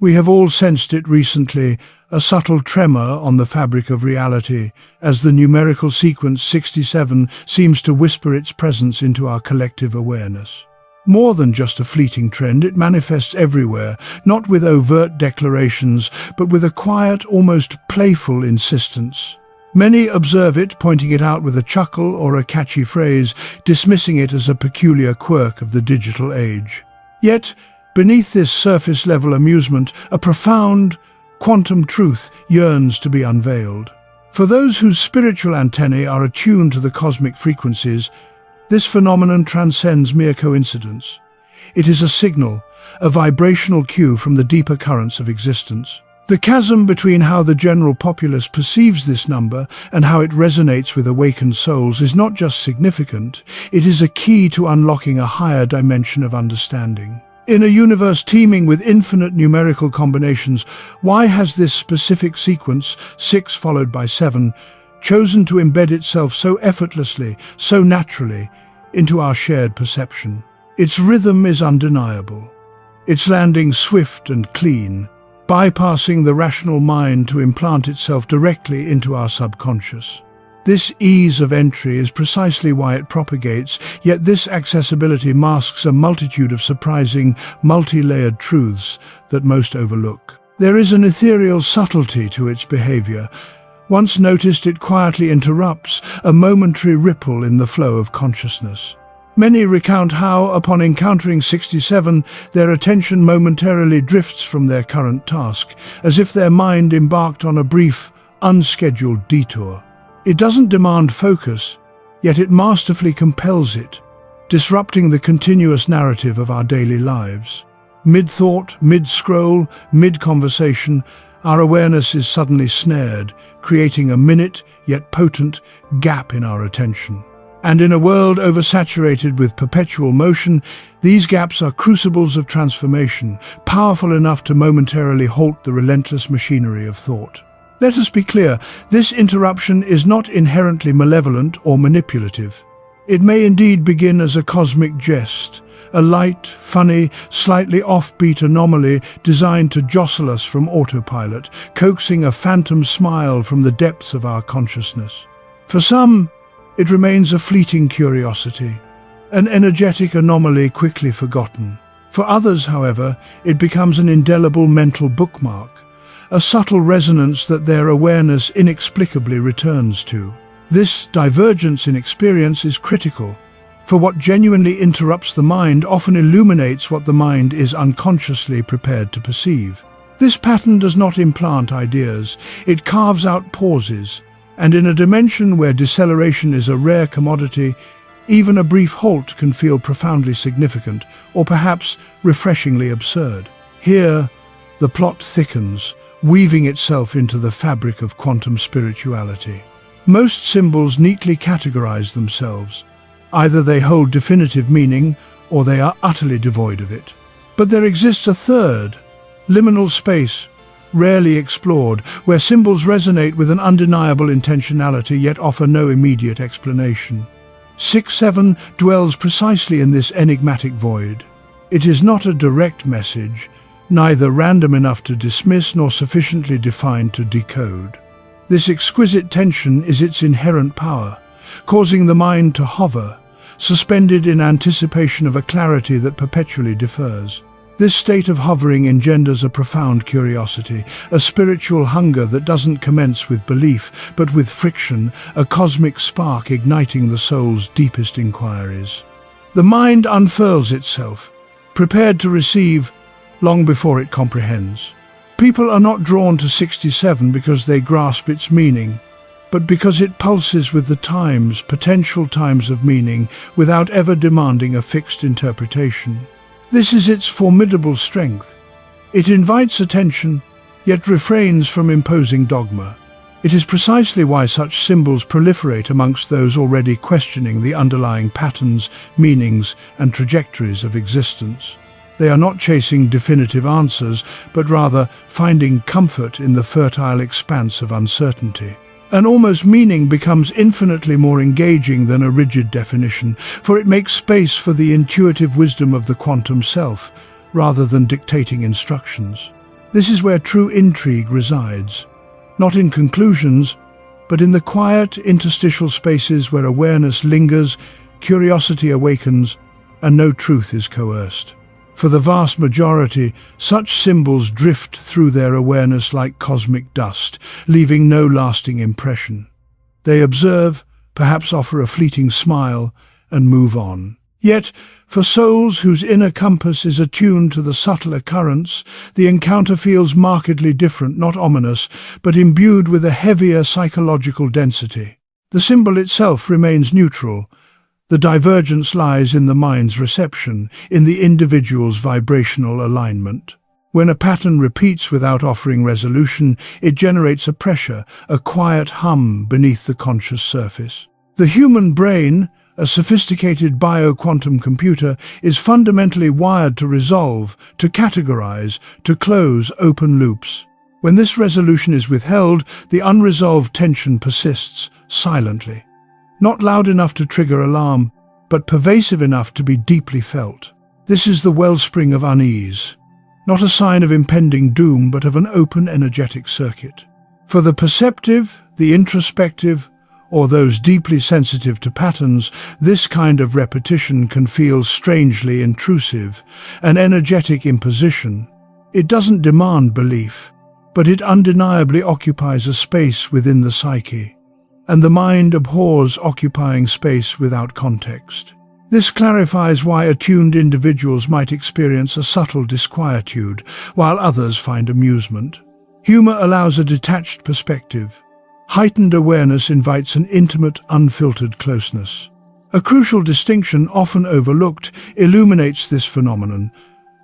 We have all sensed it recently, a subtle tremor on the fabric of reality, as the numerical sequence 67 seems to whisper its presence into our collective awareness. More than just a fleeting trend, it manifests everywhere, not with overt declarations, but with a quiet, almost playful insistence. Many observe it, pointing it out with a chuckle or a catchy phrase, dismissing it as a peculiar quirk of the digital age. Yet, beneath this surface-level amusement, a profound, quantum truth yearns to be unveiled. For those whose spiritual antennae are attuned to the cosmic frequencies, this phenomenon transcends mere coincidence. It is a signal, a vibrational cue from the deeper currents of existence. The chasm between how the general populace perceives this number and how it resonates with awakened souls is not just significant, it is a key to unlocking a higher dimension of understanding. In a universe teeming with infinite numerical combinations, why has this specific sequence, 6 followed by 7, chosen to embed itself so effortlessly, so naturally, into our shared perception? Its rhythm is undeniable. Its landing swift and clean, bypassing the rational mind to implant itself directly into our subconscious. This ease of entry is precisely why it propagates, yet this accessibility masks a multitude of surprising, multi-layered truths that most overlook. There is an ethereal subtlety to its behavior. Once noticed, it quietly interrupts, a momentary ripple in the flow of consciousness. Many recount how, upon encountering 67, their attention momentarily drifts from their current task, as if their mind embarked on a brief, unscheduled detour. It doesn't demand focus, yet it masterfully compels it, disrupting the continuous narrative of our daily lives. Mid-thought, mid-scroll, mid-conversation, our awareness is suddenly snared, creating a minute, yet potent, gap in our attention. And in a world oversaturated with perpetual motion, these gaps are crucibles of transformation, powerful enough to momentarily halt the relentless machinery of thought. Let us be clear, this interruption is not inherently malevolent or manipulative. It may indeed begin as a cosmic jest, a light, funny, slightly offbeat anomaly designed to jostle us from autopilot, coaxing a phantom smile from the depths of our consciousness. For some, it remains a fleeting curiosity, an energetic anomaly quickly forgotten. For others, however, it becomes an indelible mental bookmark, a subtle resonance that their awareness inexplicably returns to. This divergence in experience is critical, for what genuinely interrupts the mind often illuminates what the mind is unconsciously prepared to perceive. This pattern does not implant ideas, it carves out pauses, and in a dimension where deceleration is a rare commodity, even a brief halt can feel profoundly significant, or perhaps refreshingly absurd. Here, the plot thickens, weaving itself into the fabric of quantum spirituality. Most symbols neatly categorize themselves. Either they hold definitive meaning, or they are utterly devoid of it. But there exists a third, liminal space, rarely explored, where symbols resonate with an undeniable intentionality yet offer no immediate explanation. 6-7 dwells precisely in this enigmatic void. It is not a direct message, neither random enough to dismiss nor sufficiently defined to decode. This exquisite tension is its inherent power, causing the mind to hover, suspended in anticipation of a clarity that perpetually defers. This state of hovering engenders a profound curiosity, a spiritual hunger that doesn't commence with belief, but with friction, a cosmic spark igniting the soul's deepest inquiries. The mind unfurls itself, prepared to receive long before it comprehends. People are not drawn to 67 because they grasp its meaning, but because it pulses with the times, potential times of meaning, without ever demanding a fixed interpretation. This is its formidable strength. It invites attention, yet refrains from imposing dogma. It is precisely why such symbols proliferate amongst those already questioning the underlying patterns, meanings, and trajectories of existence. They are not chasing definitive answers, but rather finding comfort in the fertile expanse of uncertainty. An almost meaning becomes infinitely more engaging than a rigid definition, for it makes space for the intuitive wisdom of the quantum self, rather than dictating instructions. This is where true intrigue resides, not in conclusions, but in the quiet, interstitial spaces where awareness lingers, curiosity awakens, and no truth is coerced. For the vast majority, such symbols drift through their awareness like cosmic dust, leaving no lasting impression. They observe, perhaps offer a fleeting smile, and move on. Yet, for souls whose inner compass is attuned to the subtler currents, the encounter feels markedly different, not ominous, but imbued with a heavier psychological density. The symbol itself remains neutral. The divergence lies in the mind's reception, in the individual's vibrational alignment. When a pattern repeats without offering resolution, it generates a pressure, a quiet hum beneath the conscious surface. The human brain, a sophisticated bio-quantum computer, is fundamentally wired to resolve, to categorize, to close open loops. When this resolution is withheld, the unresolved tension persists, silently. Not loud enough to trigger alarm, but pervasive enough to be deeply felt. This is the wellspring of unease, not a sign of impending doom, but of an open energetic circuit. For the perceptive, the introspective, or those deeply sensitive to patterns, this kind of repetition can feel strangely intrusive, an energetic imposition. It doesn't demand belief, but it undeniably occupies a space within the psyche, and the mind abhors occupying space without context. This clarifies why attuned individuals might experience a subtle disquietude, while others find amusement. Humor allows a detached perspective. Heightened awareness invites an intimate, unfiltered closeness. A crucial distinction, often overlooked, illuminates this phenomenon.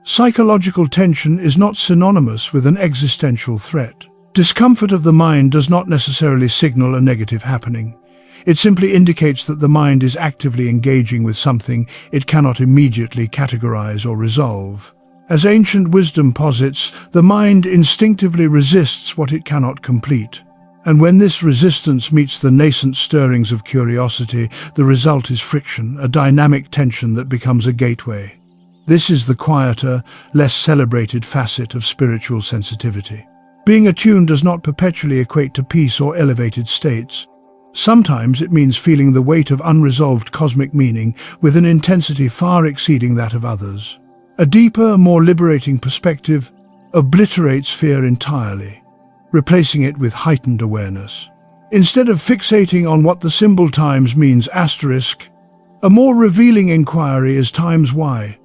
Psychological tension is not synonymous with an existential threat. Discomfort of the mind does not necessarily signal a negative happening. It simply indicates that the mind is actively engaging with something it cannot immediately categorize or resolve. As ancient wisdom posits, the mind instinctively resists what it cannot complete. And when this resistance meets the nascent stirrings of curiosity, the result is friction, a dynamic tension that becomes a gateway. This is the quieter, less celebrated facet of spiritual sensitivity. Being attuned does not perpetually equate to peace or elevated states. Sometimes it means feeling the weight of unresolved cosmic meaning with an intensity far exceeding that of others. A deeper, more liberating perspective obliterates fear entirely, replacing it with heightened awareness. Instead of fixating on what the symbol times means asterisk, a more revealing inquiry is times why.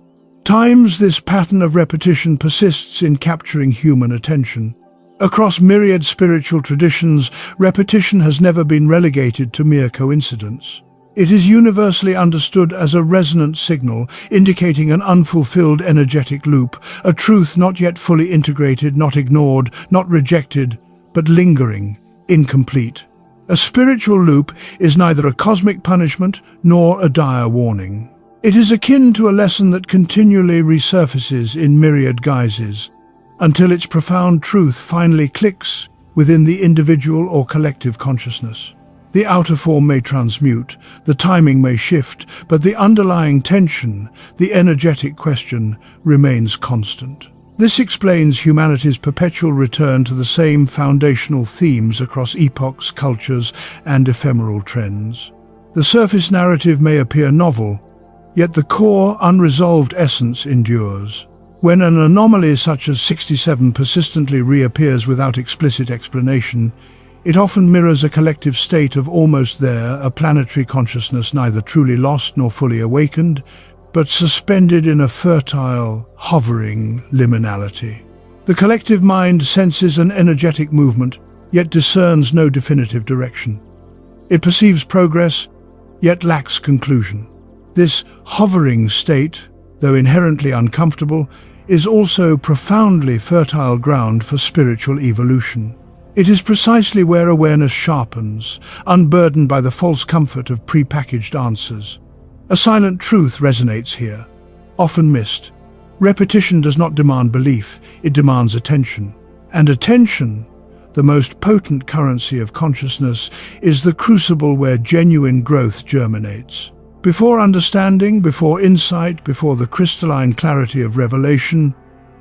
Times this pattern of repetition persists in capturing human attention. Across myriad spiritual traditions, repetition has never been relegated to mere coincidence. It is universally understood as a resonant signal, indicating an unfulfilled energetic loop, a truth not yet fully integrated, not ignored, not rejected, but lingering, incomplete. A spiritual loop is neither a cosmic punishment nor a dire warning. It is akin to a lesson that continually resurfaces in myriad guises, until its profound truth finally clicks within the individual or collective consciousness. The outer form may transmute, the timing may shift, but the underlying tension, the energetic question, remains constant. This explains humanity's perpetual return to the same foundational themes across epochs, cultures, and ephemeral trends. The surface narrative may appear novel, yet the core, unresolved essence endures. When an anomaly such as 67 persistently reappears without explicit explanation, it often mirrors a collective state of almost there, a planetary consciousness neither truly lost nor fully awakened, but suspended in a fertile, hovering liminality. The collective mind senses an energetic movement, yet discerns no definitive direction. It perceives progress, yet lacks conclusion. This hovering state, though inherently uncomfortable, is also profoundly fertile ground for spiritual evolution. It is precisely where awareness sharpens, unburdened by the false comfort of prepackaged answers. A silent truth resonates here, often missed. Repetition does not demand belief, it demands attention. And attention, the most potent currency of consciousness, is the crucible where genuine growth germinates. Before understanding, before insight, before the crystalline clarity of revelation,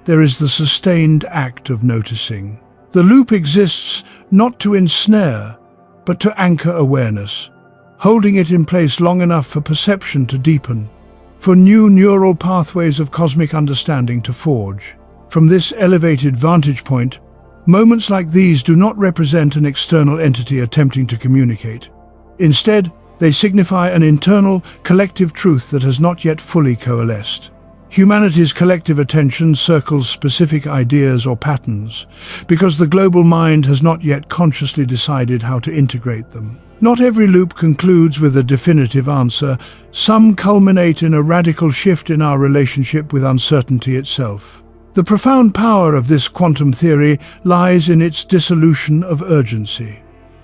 there is the sustained act of noticing. The loop exists not to ensnare, but to anchor awareness, holding it in place long enough for perception to deepen, for new neural pathways of cosmic understanding to forge. From this elevated vantage point, moments like these do not represent an external entity attempting to communicate. Instead, they signify an internal, collective truth that has not yet fully coalesced. Humanity's collective attention circles specific ideas or patterns, because the global mind has not yet consciously decided how to integrate them. Not every loop concludes with a definitive answer. Some culminate in a radical shift in our relationship with uncertainty itself. The profound power of this quantum theory lies in its dissolution of urgency.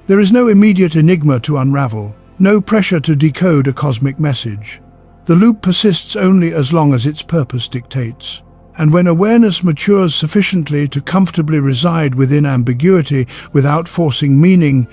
There is no immediate enigma to unravel, no pressure to decode a cosmic message. The loop persists only as long as its purpose dictates. And when awareness matures sufficiently to comfortably reside within ambiguity without forcing meaning,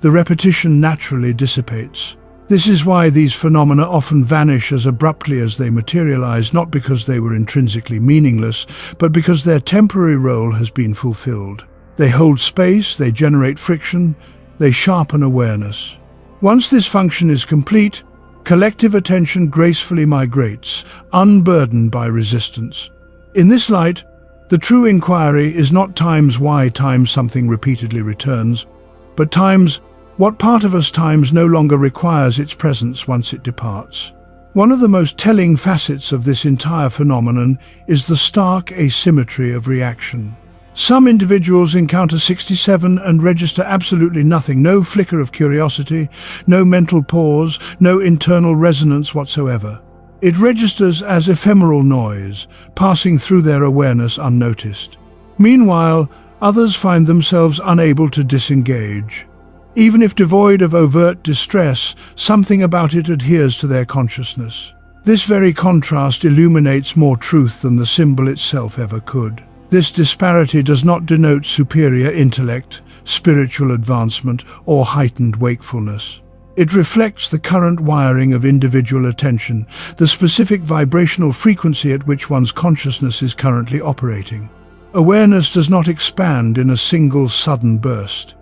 the repetition naturally dissipates. This is why these phenomena often vanish as abruptly as they materialize, not because they were intrinsically meaningless, but because their temporary role has been fulfilled. They hold space, they generate friction, they sharpen awareness. Once this function is complete, collective attention gracefully migrates, unburdened by resistance. In this light, the true inquiry is not times why times something repeatedly returns, but times what part of us times no longer requires its presence once it departs. One of the most telling facets of this entire phenomenon is the stark asymmetry of reaction. Some individuals encounter 67 and register absolutely nothing, no flicker of curiosity, no mental pause, no internal resonance whatsoever. It registers as ephemeral noise, passing through their awareness unnoticed. Meanwhile, others find themselves unable to disengage. Even if devoid of overt distress, something about it adheres to their consciousness. This very contrast illuminates more truth than the symbol itself ever could. This disparity does not denote superior intellect, spiritual advancement, or heightened wakefulness. It reflects the current wiring of individual attention, the specific vibrational frequency at which one's consciousness is currently operating. Awareness does not expand in a single sudden burst.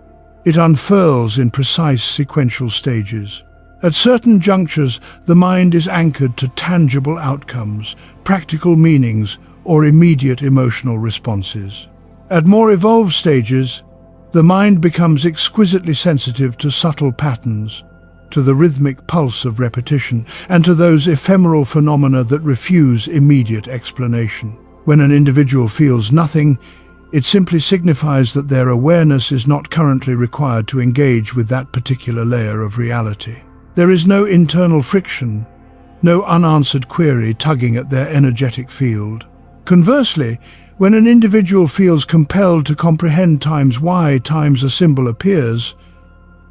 It unfurls in precise sequential stages. At certain junctures, the mind is anchored to tangible outcomes, practical meanings, or immediate emotional responses. At more evolved stages, the mind becomes exquisitely sensitive to subtle patterns, to the rhythmic pulse of repetition, and to those ephemeral phenomena that refuse immediate explanation. When an individual feels nothing, it simply signifies that their awareness is not currently required to engage with that particular layer of reality. There is no internal friction, no unanswered query tugging at their energetic field. Conversely, when an individual feels compelled to comprehend times why times a symbol appears,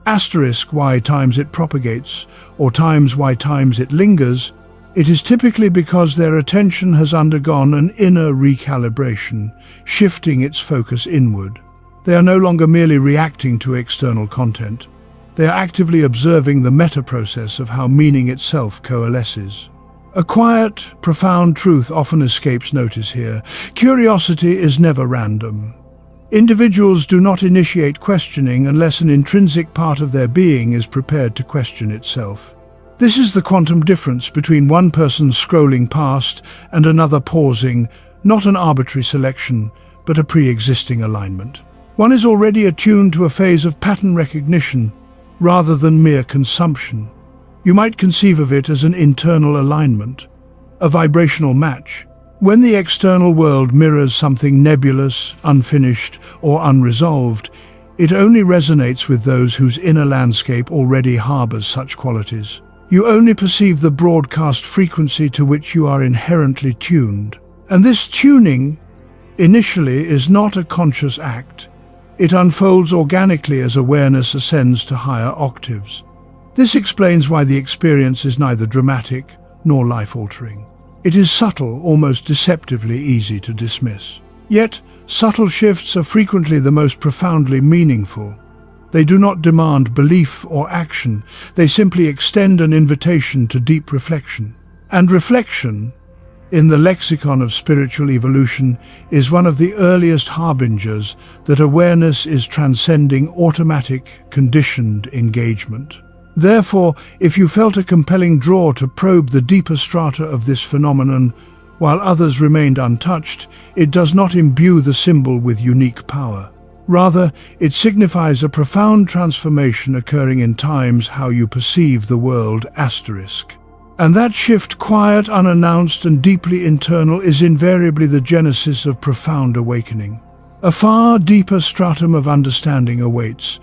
asterisk why times it propagates, or times why times it lingers, it is typically because their attention has undergone an inner recalibration, shifting its focus inward. They are no longer merely reacting to external content. They are actively observing the meta-process of how meaning itself coalesces. A quiet, profound truth often escapes notice here. Curiosity is never random. Individuals do not initiate questioning unless an intrinsic part of their being is prepared to question itself. This is the quantum difference between one person scrolling past and another pausing, not an arbitrary selection, but a pre-existing alignment. One is already attuned to a phase of pattern recognition rather than mere consumption. You might conceive of it as an internal alignment, a vibrational match. When the external world mirrors something nebulous, unfinished, or unresolved, it only resonates with those whose inner landscape already harbors such qualities. You only perceive the broadcast frequency to which you are inherently tuned. And this tuning, initially, is not a conscious act. It unfolds organically as awareness ascends to higher octaves. This explains why the experience is neither dramatic nor life-altering. It is subtle, almost deceptively easy to dismiss. Yet, subtle shifts are frequently the most profoundly meaningful. They do not demand belief or action. They simply extend an invitation to deep reflection. And reflection, in the lexicon of spiritual evolution, is one of the earliest harbingers that awareness is transcending automatic, conditioned engagement. Therefore, if you felt a compelling draw to probe the deeper strata of this phenomenon, while others remained untouched, it does not imbue the symbol with unique power. Rather, it signifies a profound transformation occurring in times how you perceive the world asterisk. And that shift, quiet, unannounced, and deeply internal, is invariably the genesis of profound awakening. A far deeper stratum of understanding awaits,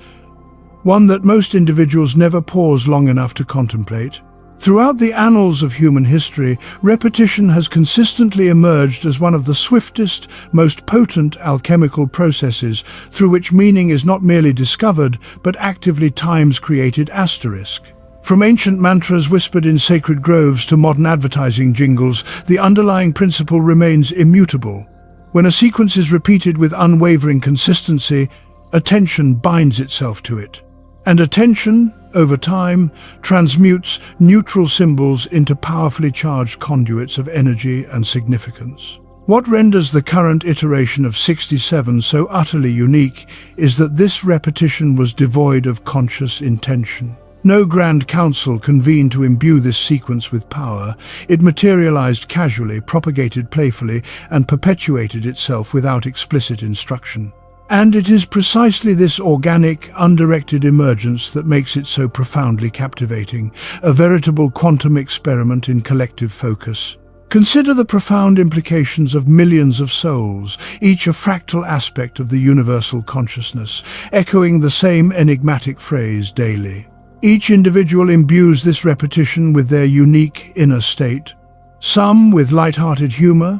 one that most individuals never pause long enough to contemplate. Throughout the annals of human history, repetition has consistently emerged as one of the swiftest, most potent alchemical processes through which meaning is not merely discovered, but actively times created asterisk. From ancient mantras whispered in sacred groves to modern advertising jingles, the underlying principle remains immutable. When a sequence is repeated with unwavering consistency, attention binds itself to it. And attention, over time, transmutes neutral symbols into powerfully charged conduits of energy and significance. What renders the current iteration of 67 so utterly unique is that this repetition was devoid of conscious intention. No grand council convened to imbue this sequence with power. It materialized casually, propagated playfully, and perpetuated itself without explicit instruction. And it is precisely this organic, undirected emergence that makes it so profoundly captivating, a veritable quantum experiment in collective focus. Consider the profound implications of millions of souls, each a fractal aspect of the universal consciousness, echoing the same enigmatic phrase daily. Each individual imbues this repetition with their unique inner state, some with light-hearted humor,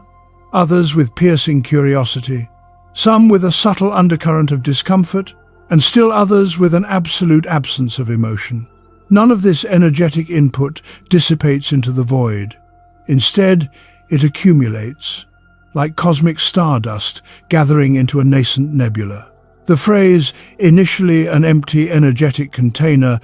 others with piercing curiosity, some with a subtle undercurrent of discomfort, and still others with an absolute absence of emotion. None of this energetic input dissipates into the void. Instead, it accumulates, like cosmic stardust gathering into a nascent nebula. The phrase, initially an empty energetic container,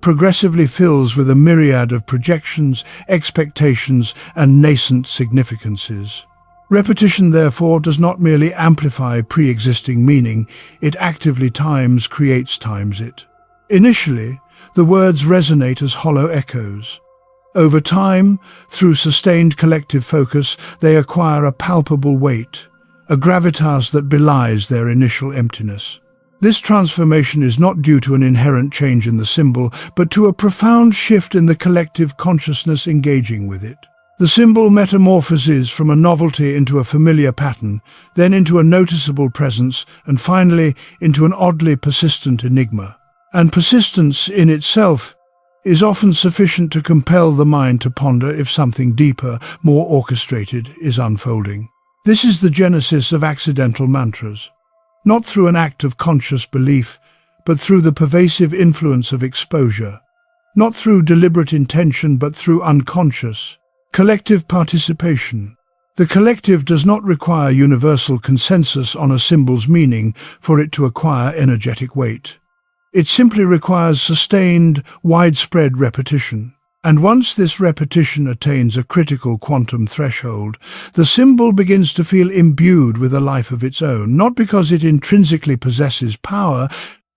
progressively fills with a myriad of projections, expectations, and nascent significances. Repetition, therefore, does not merely amplify pre-existing meaning, it actively creates it. Initially, the words resonate as hollow echoes. Over time, through sustained collective focus, they acquire a palpable weight, a gravitas that belies their initial emptiness. This transformation is not due to an inherent change in the symbol, but to a profound shift in the collective consciousness engaging with it. The symbol metamorphoses from a novelty into a familiar pattern, then into a noticeable presence, and finally into an oddly persistent enigma. And persistence in itself is often sufficient to compel the mind to ponder if something deeper, more orchestrated, is unfolding. This is the genesis of accidental mantras. Not through an act of conscious belief, but through the pervasive influence of exposure. Not through deliberate intention, but through unconscious, collective participation. The collective does not require universal consensus on a symbol's meaning for it to acquire energetic weight. It simply requires sustained, widespread repetition. And once this repetition attains a critical quantum threshold, the symbol begins to feel imbued with a life of its own, not because it intrinsically possesses power,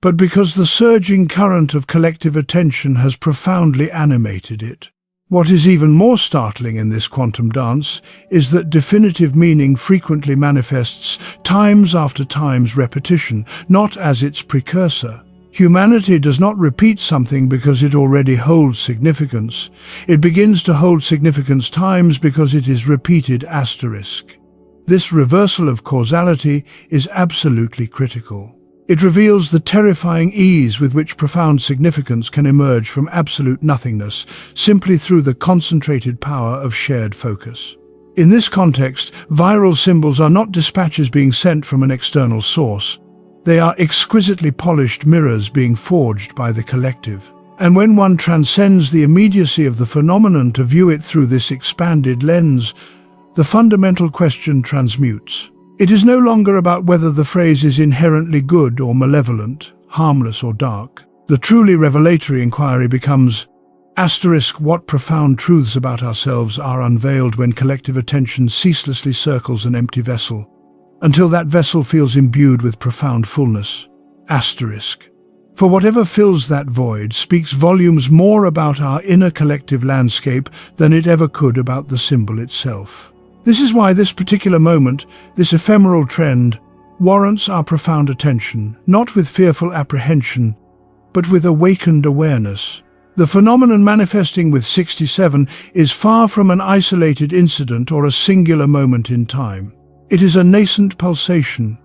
but because the surging current of collective attention has profoundly animated it. What is even more startling in this quantum dance is that definitive meaning frequently manifests times after times repetition, not as its precursor. Humanity does not repeat something because it already holds significance. It begins to hold significance times because it is repeated asterisk. This reversal of causality is absolutely critical. It reveals the terrifying ease with which profound significance can emerge from absolute nothingness, simply through the concentrated power of shared focus. In this context, viral symbols are not dispatches being sent from an external source. They are exquisitely polished mirrors being forged by the collective. And when one transcends the immediacy of the phenomenon to view it through this expanded lens, the fundamental question transmutes. It is no longer about whether the phrase is inherently good or malevolent, harmless or dark. The truly revelatory inquiry becomes, Asterisk, what profound truths about ourselves are unveiled when collective attention ceaselessly circles an empty vessel, until that vessel feels imbued with profound fullness. Asterisk. For whatever fills that void speaks volumes more about our inner collective landscape than it ever could about the symbol itself. This is why this particular moment, this ephemeral trend, warrants our profound attention, not with fearful apprehension, but with awakened awareness. The phenomenon manifesting with 67 is far from an isolated incident or a singular moment in time. It is a nascent pulsation,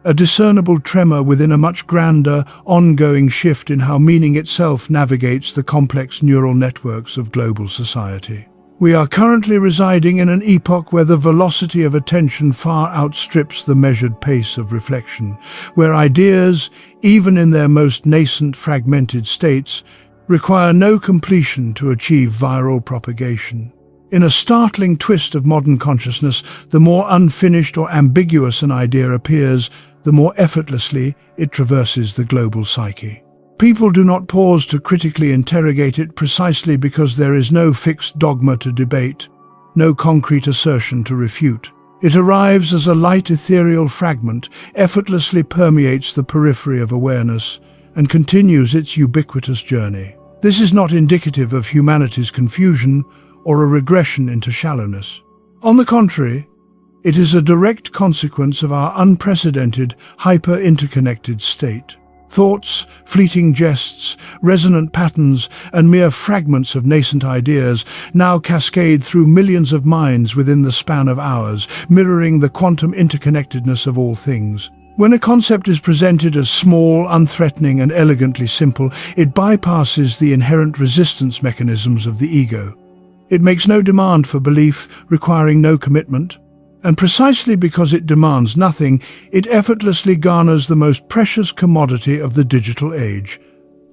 a discernible tremor within a much grander, ongoing shift in how meaning itself navigates the complex neural networks of global society. We are currently residing in an epoch where the velocity of attention far outstrips the measured pace of reflection, where ideas, even in their most nascent fragmented states, require no completion to achieve viral propagation. In a startling twist of modern consciousness, the more unfinished or ambiguous an idea appears, the more effortlessly it traverses the global psyche. People do not pause to critically interrogate it precisely because there is no fixed dogma to debate, no concrete assertion to refute. It arrives as a light ethereal fragment, effortlessly permeates the periphery of awareness, and continues its ubiquitous journey. This is not indicative of humanity's confusion or a regression into shallowness. On the contrary, it is a direct consequence of our unprecedented, hyper-interconnected state. Thoughts, fleeting jests, resonant patterns, and mere fragments of nascent ideas now cascade through millions of minds within the span of hours, mirroring the quantum interconnectedness of all things. When a concept is presented as small, unthreatening, and elegantly simple, it bypasses the inherent resistance mechanisms of the ego. It makes no demand for belief, requiring no commitment. And precisely because it demands nothing, it effortlessly garners the most precious commodity of the digital age: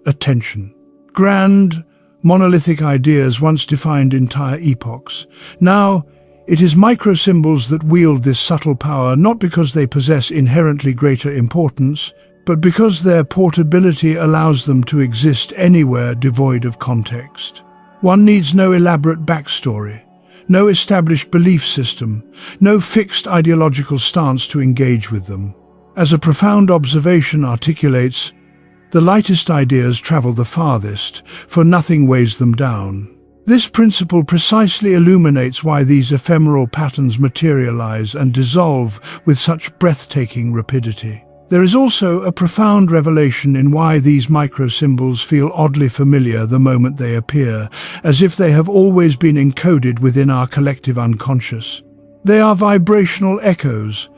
attention. Grand, monolithic ideas once defined entire epochs. Now, it is microsymbols that wield this subtle power, not because they possess inherently greater importance, but because their portability allows them to exist anywhere devoid of context. One needs no elaborate backstory, no established belief system, no fixed ideological stance to engage with them. As a profound observation articulates, the lightest ideas travel the farthest, for nothing weighs them down. This principle precisely illuminates why these ephemeral patterns materialize and dissolve with such breathtaking rapidity. There is also a profound revelation in why these microsymbols feel oddly familiar the moment they appear, as if they have always been encoded within our collective unconscious. They are vibrational echoes,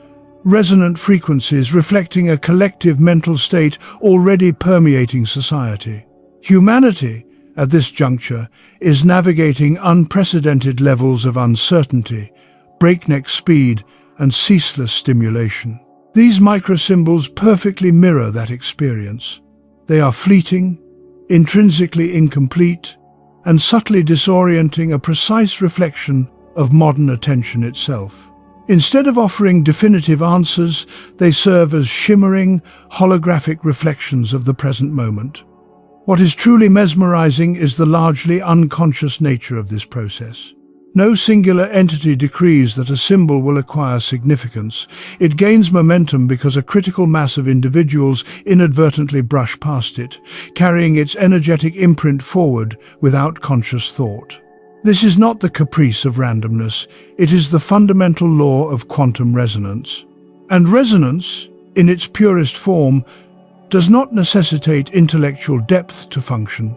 resonant frequencies reflecting a collective mental state already permeating society. Humanity, at this juncture, is navigating unprecedented levels of uncertainty, breakneck speed, and ceaseless stimulation. These microsymbols perfectly mirror that experience. They are fleeting, intrinsically incomplete, and subtly disorienting, a precise reflection of modern attention itself. Instead of offering definitive answers, they serve as shimmering, holographic reflections of the present moment. What is truly mesmerizing is the largely unconscious nature of this process. No singular entity decrees that a symbol will acquire significance. It gains momentum because a critical mass of individuals inadvertently brush past it, carrying its energetic imprint forward without conscious thought. This is not the caprice of randomness, it is the fundamental law of quantum resonance. And resonance, in its purest form, does not necessitate intellectual depth to function.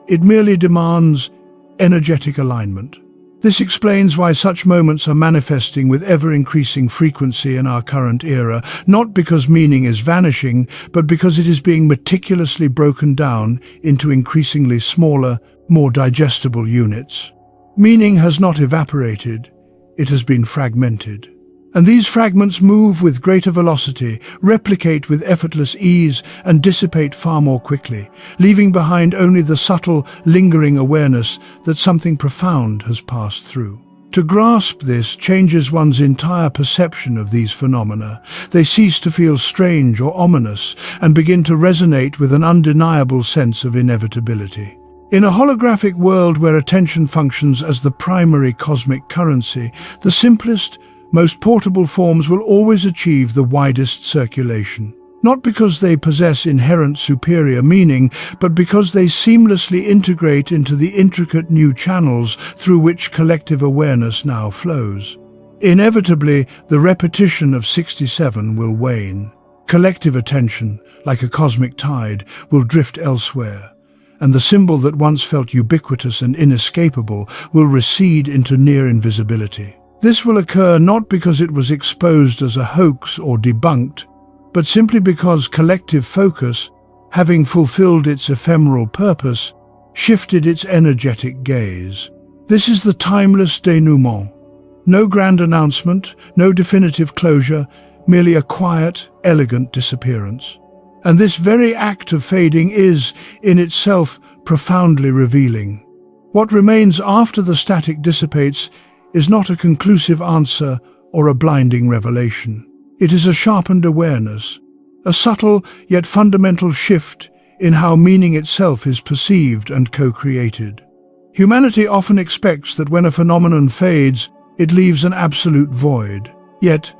It merely demands energetic alignment. This explains why such moments are manifesting with ever-increasing frequency in our current era, not because meaning is vanishing, but because it is being meticulously broken down into increasingly smaller, more digestible units. Meaning has not evaporated, it has been fragmented. And these fragments move with greater velocity, replicate with effortless ease, and dissipate far more quickly, leaving behind only the subtle, lingering awareness that something profound has passed through. To grasp this changes one's entire perception of these phenomena. They cease to feel strange or ominous, and begin to resonate with an undeniable sense of inevitability. In a holographic world where attention functions as the primary cosmic currency, the simplest, most portable forms will always achieve the widest circulation. Not because they possess inherent superior meaning, but because they seamlessly integrate into the intricate new channels through which collective awareness now flows. Inevitably, the repetition of 67 will wane. Collective attention, like a cosmic tide, will drift elsewhere, and the symbol that once felt ubiquitous and inescapable will recede into near invisibility. This will occur not because it was exposed as a hoax or debunked, but simply because collective focus, having fulfilled its ephemeral purpose, shifted its energetic gaze. This is the timeless denouement. No grand announcement, no definitive closure, merely a quiet, elegant disappearance. And this very act of fading is, in itself, profoundly revealing. What remains after the static dissipates is not a conclusive answer or a blinding revelation. It is a sharpened awareness, a subtle yet fundamental shift in how meaning itself is perceived and co-created. Humanity often expects that when a phenomenon fades, it leaves an absolute void. Yet,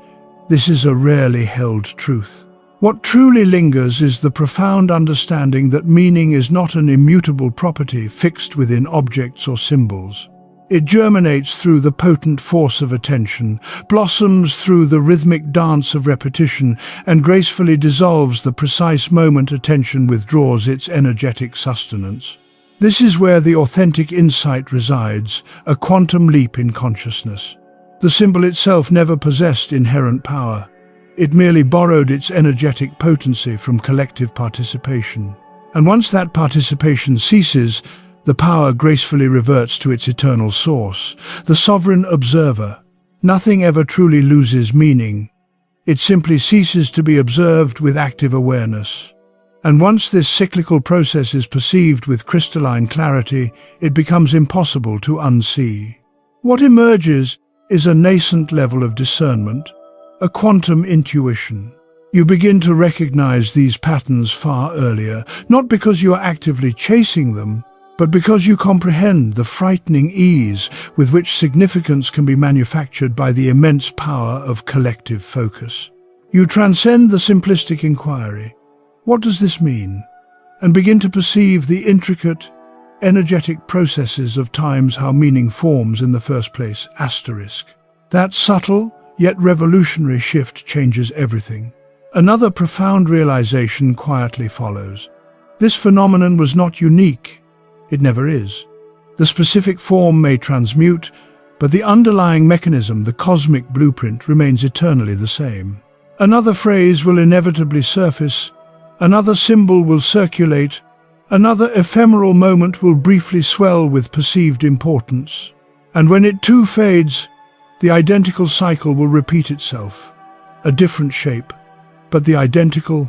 this is a rarely held truth. What truly lingers is the profound understanding that meaning is not an immutable property fixed within objects or symbols. It germinates through the potent force of attention, blossoms through the rhythmic dance of repetition, and gracefully dissolves the precise moment attention withdraws its energetic sustenance. This is where the authentic insight resides, a quantum leap in consciousness. The symbol itself never possessed inherent power. It merely borrowed its energetic potency from collective participation. And once that participation ceases, the power gracefully reverts to its eternal source, the sovereign observer. Nothing ever truly loses meaning. It simply ceases to be observed with active awareness. And once this cyclical process is perceived with crystalline clarity, it becomes impossible to unsee. What emerges is a nascent level of discernment, a quantum intuition. You begin to recognize these patterns far earlier, not because you are actively chasing them, but because you comprehend the frightening ease with which significance can be manufactured by the immense power of collective focus. You transcend the simplistic inquiry. What does this mean? And begin to perceive the intricate, energetic processes of times how meaning forms in the first place. Asterisk. That subtle, yet revolutionary shift changes everything. Another profound realization quietly follows. This phenomenon was not unique. It never is. The specific form may transmute, but the underlying mechanism, the cosmic blueprint, remains eternally the same. Another phrase will inevitably surface, another symbol will circulate, another ephemeral moment will briefly swell with perceived importance. And when it too fades, the identical cycle will repeat itself. A different shape, but the identical,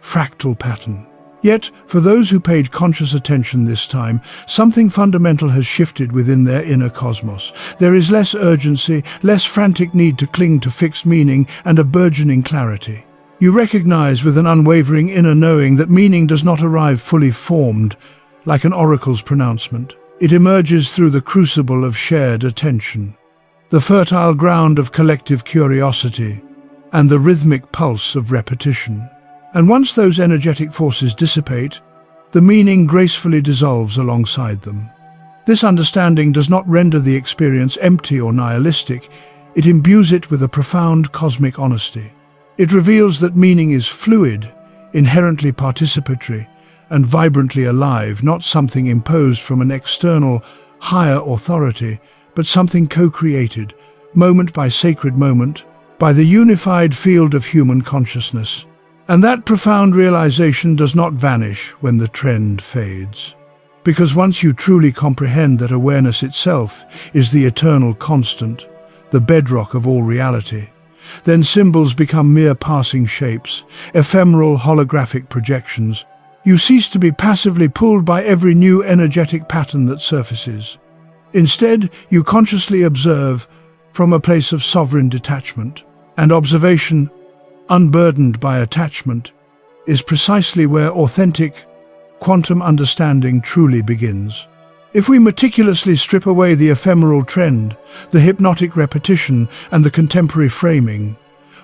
fractal pattern. Yet, for those who paid conscious attention this time, something fundamental has shifted within their inner cosmos. There is less urgency, less frantic need to cling to fixed meaning, and a burgeoning clarity. You recognize with an unwavering inner knowing that meaning does not arrive fully formed, like an oracle's pronouncement. It emerges through the crucible of shared attention, the fertile ground of collective curiosity, and the rhythmic pulse of repetition. And once those energetic forces dissipate, the meaning gracefully dissolves alongside them. This understanding does not render the experience empty or nihilistic, it imbues it with a profound cosmic honesty. It reveals that meaning is fluid, inherently participatory, and vibrantly alive, not something imposed from an external, higher authority, but something co-created, moment by sacred moment, by the unified field of human consciousness. And that profound realization does not vanish when the trend fades. Because once you truly comprehend that awareness itself is the eternal constant, the bedrock of all reality, then symbols become mere passing shapes, ephemeral holographic projections. You cease to be passively pulled by every new energetic pattern that surfaces. Instead, you consciously observe from a place of sovereign detachment. And observation, unburdened by attachment, is precisely where authentic, quantum understanding truly begins. If we meticulously strip away the ephemeral trend, the hypnotic repetition, and the contemporary framing,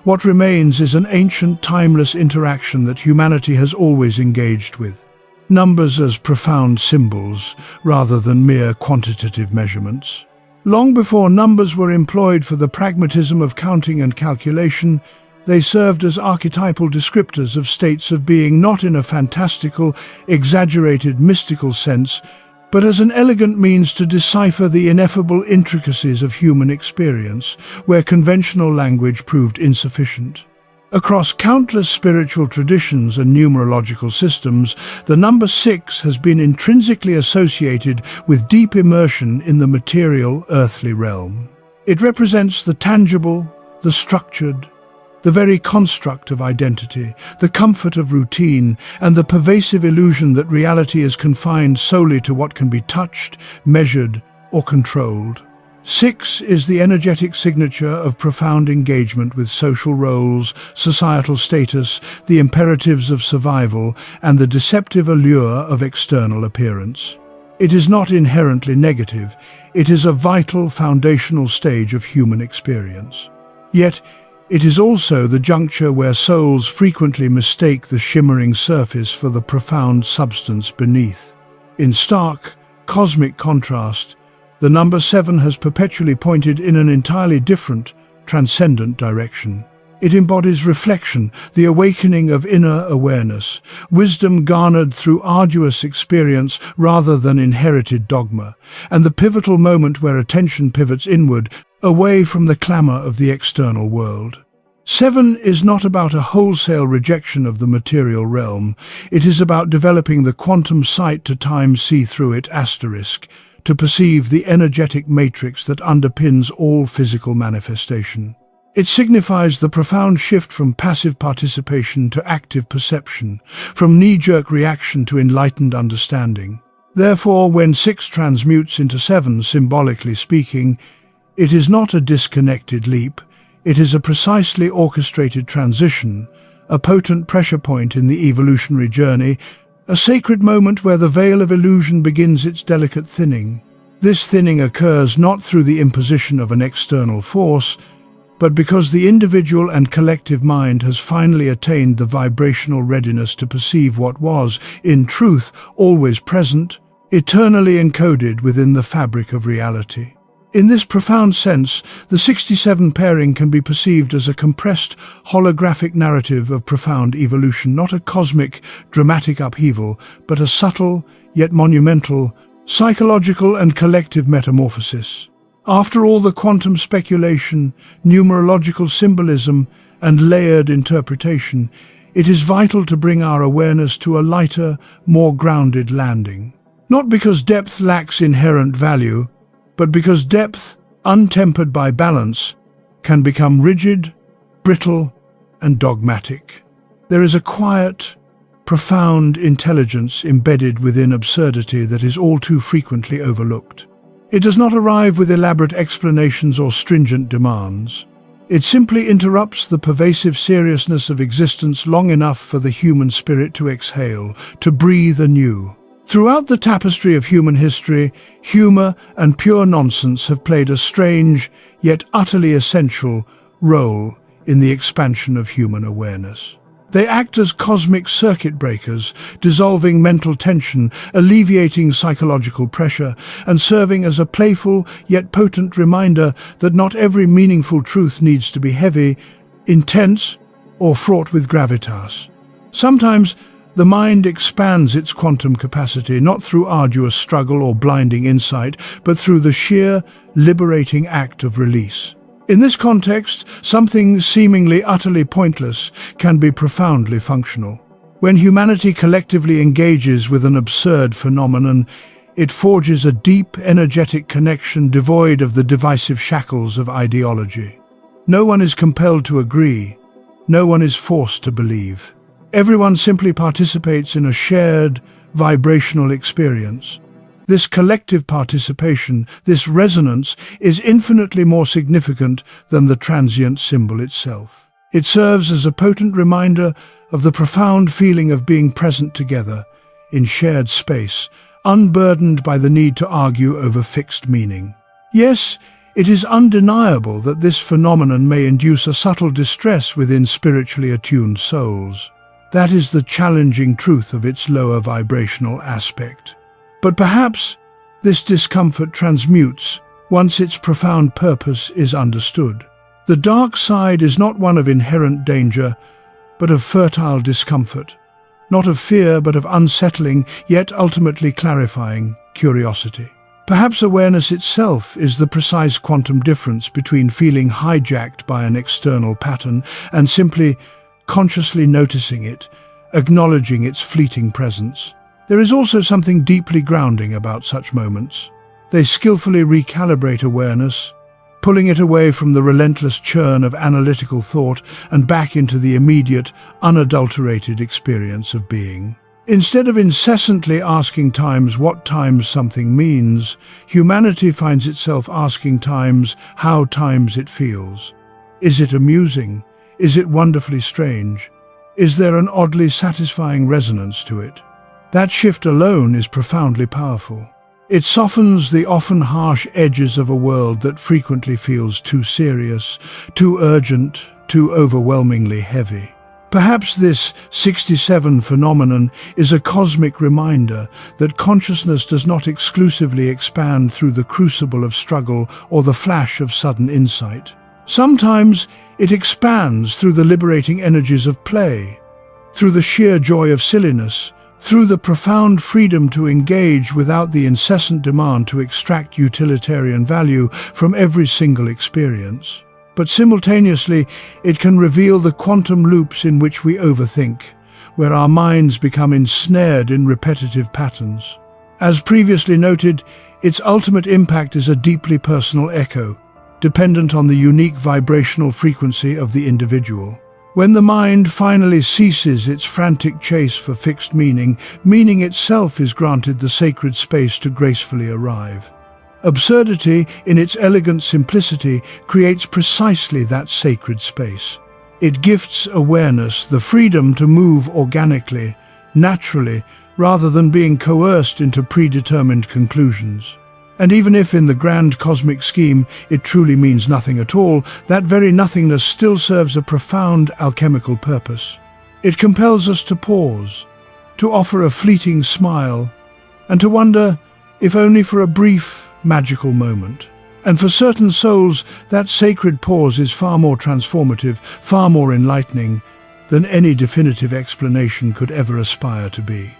what remains is an ancient, timeless interaction that humanity has always engaged with. Numbers as profound symbols, rather than mere quantitative measurements. Long before numbers were employed for the pragmatism of counting and calculation, they served as archetypal descriptors of states of being, not in a fantastical, exaggerated, mystical sense, but as an elegant means to decipher the ineffable intricacies of human experience, where conventional language proved insufficient. Across countless spiritual traditions and numerological systems, the number 6 has been intrinsically associated with deep immersion in the material, earthly realm. It represents the tangible, the structured, the very construct of identity, the comfort of routine, and the pervasive illusion that reality is confined solely to what can be touched, measured, or controlled. 6 is the energetic signature of profound engagement with social roles, societal status, the imperatives of survival, and the deceptive allure of external appearance. It is not inherently negative, it is a vital, foundational stage of human experience. Yet, it is also the juncture where souls frequently mistake the shimmering surface for the profound substance beneath. In stark, cosmic contrast, the number 7 has perpetually pointed in an entirely different, transcendent direction. It embodies reflection, the awakening of inner awareness, wisdom garnered through arduous experience rather than inherited dogma, and the pivotal moment where attention pivots inward, away from the clamor of the external world. 7 is not about a wholesale rejection of the material realm. It is about developing the quantum sight to time see-through it asterisk, to perceive the energetic matrix that underpins all physical manifestation. It signifies the profound shift from passive participation to active perception, from knee-jerk reaction to enlightened understanding. Therefore, when 6 transmutes into 7, symbolically speaking, it is not a disconnected leap, it is a precisely orchestrated transition, a potent pressure point in the evolutionary journey, a sacred moment where the veil of illusion begins its delicate thinning. This thinning occurs not through the imposition of an external force, but because the individual and collective mind has finally attained the vibrational readiness to perceive what was, in truth, always present, eternally encoded within the fabric of reality. In this profound sense, the 67 pairing can be perceived as a compressed, holographic narrative of profound evolution, not a cosmic, dramatic upheaval, but a subtle, yet monumental, psychological and collective metamorphosis. After all the quantum speculation, numerological symbolism, and layered interpretation, it is vital to bring our awareness to a lighter, more grounded landing. Not because depth lacks inherent value, but because depth, untempered by balance, can become rigid, brittle, and dogmatic. There is a quiet, profound intelligence embedded within absurdity that is all too frequently overlooked. It does not arrive with elaborate explanations or stringent demands. It simply interrupts the pervasive seriousness of existence long enough for the human spirit to exhale, to breathe anew. Throughout the tapestry of human history, humor and pure nonsense have played a strange, yet utterly essential, role in the expansion of human awareness. They act as cosmic circuit breakers, dissolving mental tension, alleviating psychological pressure, and serving as a playful yet potent reminder that not every meaningful truth needs to be heavy, intense, or fraught with gravitas. Sometimes, the mind expands its quantum capacity not through arduous struggle or blinding insight, but through the sheer, liberating act of release. In this context, something seemingly utterly pointless can be profoundly functional. When humanity collectively engages with an absurd phenomenon, it forges a deep, energetic connection devoid of the divisive shackles of ideology. No one is compelled to agree. No one is forced to believe. Everyone simply participates in a shared, vibrational experience. This collective participation, this resonance, is infinitely more significant than the transient symbol itself. It serves as a potent reminder of the profound feeling of being present together, in shared space, unburdened by the need to argue over fixed meaning. Yes, it is undeniable that this phenomenon may induce a subtle distress within spiritually attuned souls. That is the challenging truth of its lower vibrational aspect. But perhaps this discomfort transmutes once its profound purpose is understood. The dark side is not one of inherent danger, but of fertile discomfort. Not of fear, but of unsettling, yet ultimately clarifying curiosity. Perhaps awareness itself is the precise quantum difference between feeling hijacked by an external pattern and simply consciously noticing it, acknowledging its fleeting presence. There is also something deeply grounding about such moments. They skillfully recalibrate awareness, pulling it away from the relentless churn of analytical thought and back into the immediate, unadulterated experience of being. Instead of incessantly asking times what times something means, humanity finds itself asking times how times it feels. Is it amusing? Is it wonderfully strange? Is there an oddly satisfying resonance to it? That shift alone is profoundly powerful. It softens the often harsh edges of a world that frequently feels too serious, too urgent, too overwhelmingly heavy. Perhaps this 67 phenomenon is a cosmic reminder that consciousness does not exclusively expand through the crucible of struggle or the flash of sudden insight. Sometimes it expands through the liberating energies of play, through the sheer joy of silliness, through the profound freedom to engage without the incessant demand to extract utilitarian value from every single experience. But simultaneously, it can reveal the quantum loops in which we overthink, where our minds become ensnared in repetitive patterns. As previously noted, its ultimate impact is a deeply personal echo, dependent on the unique vibrational frequency of the individual. When the mind finally ceases its frantic chase for fixed meaning, meaning itself is granted the sacred space to gracefully arrive. Absurdity, in its elegant simplicity, creates precisely that sacred space. It gifts awareness the freedom to move organically, naturally, rather than being coerced into predetermined conclusions. And even if in the grand cosmic scheme it truly means nothing at all, that very nothingness still serves a profound alchemical purpose. It compels us to pause, to offer a fleeting smile, and to wonder, if only for a brief, magical moment. And for certain souls, that sacred pause is far more transformative, far more enlightening than any definitive explanation could ever aspire to be.